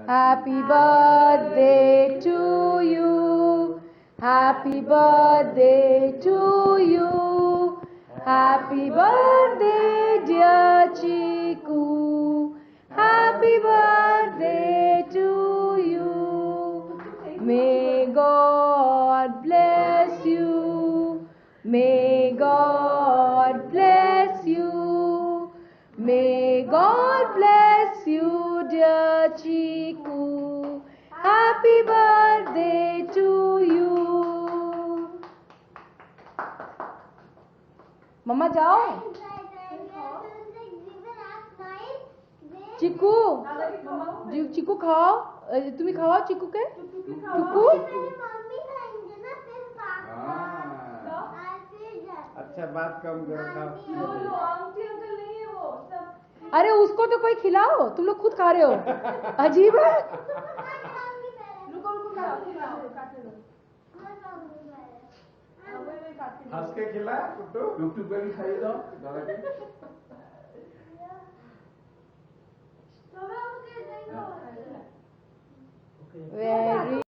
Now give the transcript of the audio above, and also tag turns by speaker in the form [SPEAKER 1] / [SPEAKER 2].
[SPEAKER 1] Happy birthday to you. Happy birthday to you. Happy birthday, dear Chiku. Happy birthday to you. May God bless you. May God bless you. May God bless you, dear Chiku. Happy birthday to you. Mama जाओ. चिकू चिकू खाओ. तुम्ही खाओ चिकू के चिकू.
[SPEAKER 2] अच्छा बात कम करो.
[SPEAKER 1] अरे उसको तो कोई खिलाओ. तुम लोग खुद खा रहे हो. अजीब है.
[SPEAKER 2] हंस के खिला कुट्टू. टुकटुक पे भी खाइए दो दादा के.
[SPEAKER 1] Very